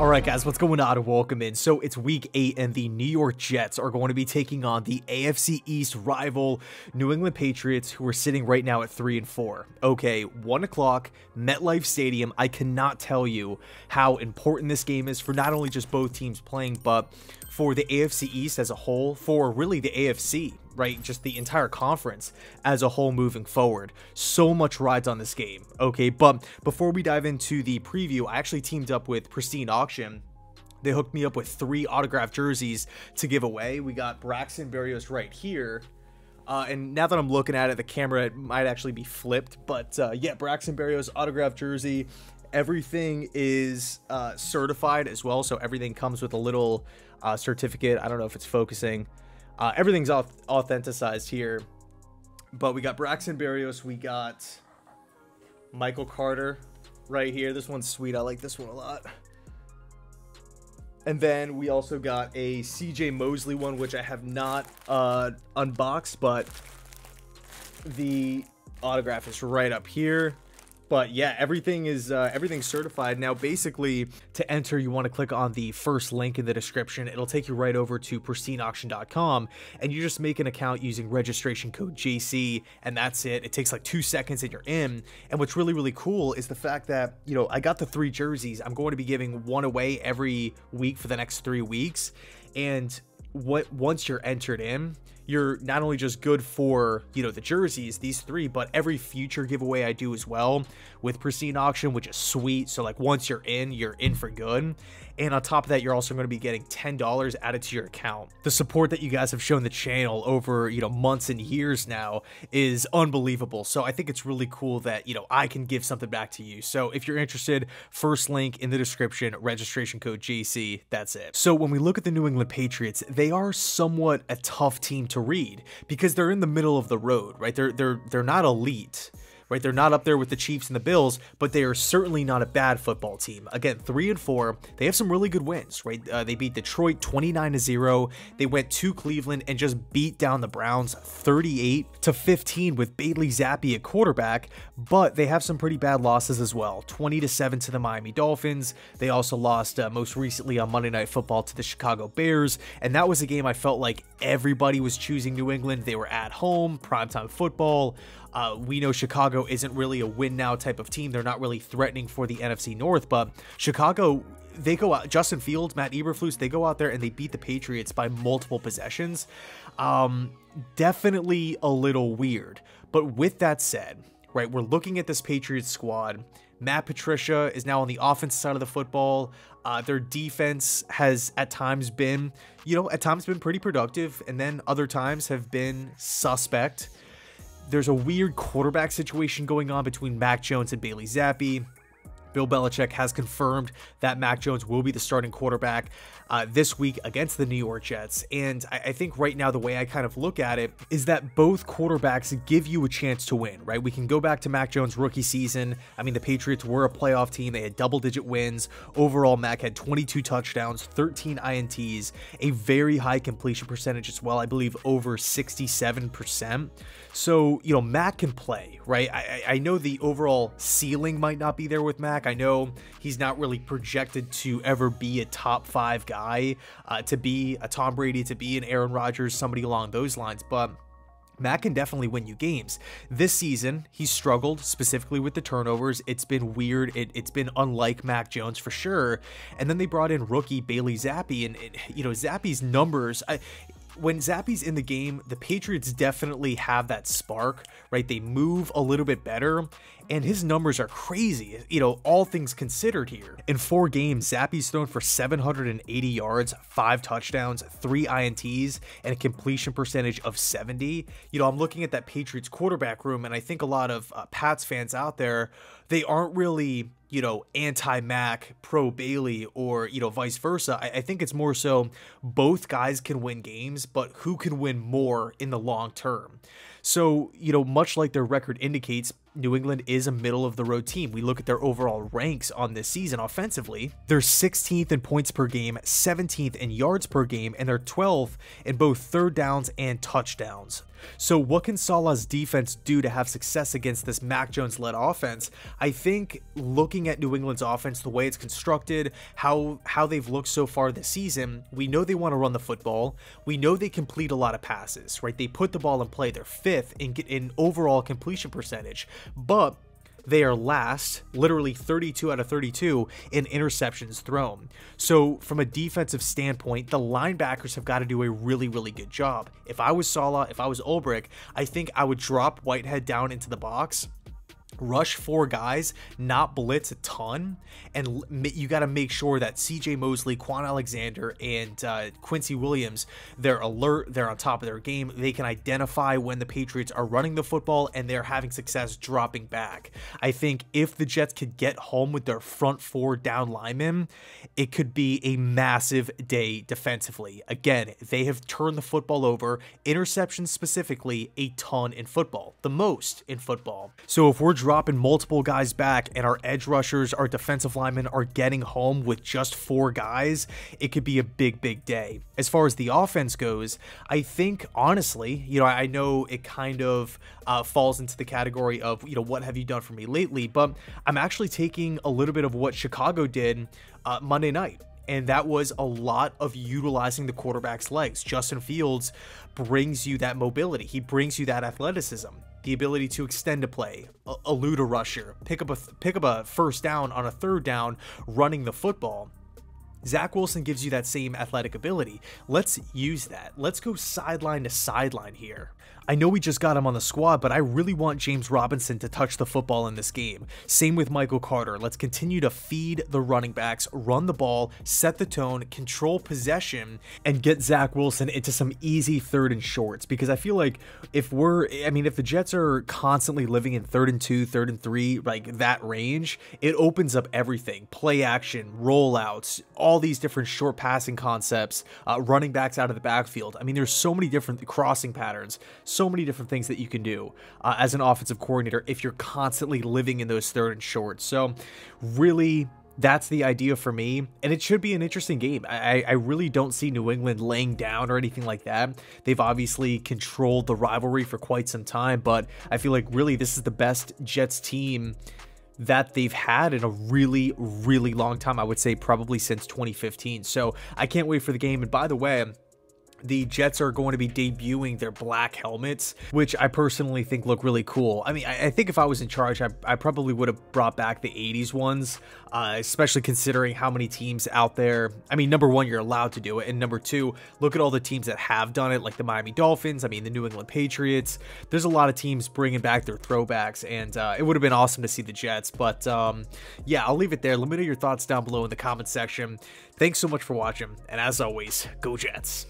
Alright guys, what's going on? Welcome in. So it's week 8 and the New York Jets are going to be taking on the AFC East rival New England Patriots, who are sitting right now at 3-4. Okay, 1 o'clock, MetLife Stadium. I cannot tell you how important this game is for not only just both teams playing, but for the AFC East as a whole, for really the AFC, right? Just the entire conference as a whole moving forward. So much rides on this game, okay? But before we dive into the preview, I actually teamed up with Pristine Auction. They hooked me up with 3 autographed jerseys to give away. We got Braxton Berrios right here. And now that I'm looking at it, the camera it might actually be flipped. But yeah, Braxton Berrios autographed jersey. Everything is certified as well, so everything comes with a little certificate. I don't know if it's focusing. Everything's authenticized here, but we got Braxton Berrios, we got Michael Carter right here. This one's sweet. I like this one a lot. And then we also got a CJ Mosley one, which I have not unboxed, but the autograph is right up here. But yeah, everything's certified. Now, basically, to enter, you want to click on the first link in the description. It'll take you right over to pristineauction.com, and you just make an account using registration code JC, and that's it. It takes like 2 seconds and you're in. And what's really, really cool is the fact that, you know, I got the 3 jerseys. I'm going to be giving one away every week for the next 3 weeks. And once you're entered in, you're not only just good for, you know, the jerseys, these 3, but every future giveaway I do as well with Pristine Auction, which is sweet. So like once you're in for good. And on top of that, you're also going to be getting $10 added to your account. The support that you guys have shown the channel over, you know, months and years now is unbelievable. So I think it's really cool that, you know, I can give something back to you. So if you're interested, first link in the description, registration code JC, that's it. So when we look at the New England Patriots, they are somewhat a tough team to read because they're in the middle of the road, right? They're not elite. Right, they're not up there with the Chiefs and the Bills, but they are certainly not a bad football team. Again, 3-4. They have some really good wins, right? They beat Detroit 29-0. They went to Cleveland and just beat down the Browns 38-15 with Bailey Zappe at quarterback. But they have some pretty bad losses as well. 20-7 to the Miami Dolphins. They also lost most recently on Monday Night Football to the Chicago Bears, and that was a game I felt like everybody was choosing New England. They were at home, primetime football. We know Chicago isn't really a win now type of team. They're not really threatening for the NFC North, but Chicago, they go out, Justin Fields, Matt Eberflus, they go out there and they beat the Patriots by multiple possessions. Definitely a little weird. But with that said, right, we're looking at this Patriots squad. Matt Patricia is now on the offensive side of the football. Their defense has at times been, you know, pretty productive, and then other times have been suspect. There's a weird quarterback situation going on between Mac Jones and Bailey Zappe. Bill Belichick has confirmed that Mac Jones will be the starting quarterback this week against the New York Jets. And I think right now the way I kind of look at it is that both quarterbacks give you a chance to win, right? We can go back to Mac Jones' rookie season. I mean, the Patriots were a playoff team. They had double-digit wins. Overall, Mac had 22 touchdowns, 13 INTs, a very high completion percentage as well. I believe over 67%. So, you know, Mac can play, right? I know the overall ceiling might not be there with Mac. I know he's not really projected to ever be a top 5 guy, to be a Tom Brady, to be an Aaron Rodgers, somebody along those lines, but Mac can definitely win you games. This season, he struggled specifically with the turnovers. It's been weird. It's been unlike Mac Jones for sure. And then they brought in rookie Bailey Zappe, and you know, Zappe's numbers, when Zappe's in the game, the Patriots definitely have that spark, right? They move a little bit better, and his numbers are crazy, you know, all things considered here. In 4 games, Zappe's thrown for 780 yards, 5 touchdowns, 3 INTs, and a completion percentage of 70. You know, I'm looking at that Patriots quarterback room, and I think a lot of Pats fans out there, they aren't really, you know, anti-Mac, pro-Bailey, or, you know, vice versa. I think it's more so both guys can win games, but who can win more in the long term? So, you know, much like their record indicates, New England is a middle of the road team. We look at their overall ranks on this season offensively. They're 16th in points per game, 17th in yards per game, and they're 12th in both third downs and touchdowns. So what can Saleh's defense do to have success against this Mac Jones-led offense? I think looking at New England's offense, the way it's constructed, how they've looked so far this season, we know they want to run the football. We know they complete a lot of passes, right? They put the ball in play. They're 5th in overall completion percentage, but they are last, literally 32 out of 32 in interceptions thrown. So from a defensive standpoint, the linebackers have got to do a really, really good job. If I was Saleh, if I was Ulbrich, I think I would drop Whitehead down into the box, rush 4 guys, not blitz a ton, and you got to make sure that CJ Mosley, Quan Alexander, and Quincy Williams, they're alert, they're on top of their game, they can identify when the Patriots are running the football and they're having success dropping back. I think if the Jets could get home with their front 4 down linemen, it could be a massive day defensively. Again, they have turned the football over, interceptions specifically, a ton in football, the most in football. So if we're dropping multiple guys back and our edge rushers, our defensive linemen are getting home with just 4 guys, it could be a big, big day. As far as the offense goes, I think, honestly, I know it kind of falls into the category of, what have you done for me lately? But I'm actually taking a little bit of what Chicago did Monday night. And that was a lot of utilizing the quarterback's legs. Justin Fields brings you that mobility. He brings you that athleticism, the ability to extend a play, elude a rusher, pick up a first down on a third down, running the football. Zach Wilson gives you that same athletic ability. Let's use that. Let's go sideline to sideline here. I know we just got him on the squad, but I really want James Robinson to touch the football in this game. Same with Michael Carter. Let's continue to feed the running backs, run the ball, set the tone, control possession, and get Zach Wilson into some easy 3rd and shorts. Because I feel like if the Jets are constantly living in 3rd and 2, 3rd and 3, like that range, it opens up everything. Play action, rollouts, all these different short passing concepts, running backs out of the backfield. There's so many different crossing patterns, so many different things that you can do as an offensive coordinator if you're constantly living in those 3rd and shorts. So really, that's the idea for me, and it should be an interesting game. I really don't see New England laying down or anything like that. They've obviously controlled the rivalry for quite some time, but I feel like really this is the best Jets team that they've had in a really, really long time. I would say probably since 2015. So I can't wait for the game. And by the way, the Jets are going to be debuting their black helmets, which I personally think look really cool. I think if I was in charge, I probably would have brought back the 80s ones, especially considering how many teams out there. Number 1, you're allowed to do it. And number 2, look at all the teams that have done it, like the Miami Dolphins, the New England Patriots. There's a lot of teams bringing back their throwbacks, and it would have been awesome to see the Jets. But yeah, I'll leave it there. Let me know your thoughts down below in the comment section. Thanks so much for watching, and as always, go Jets.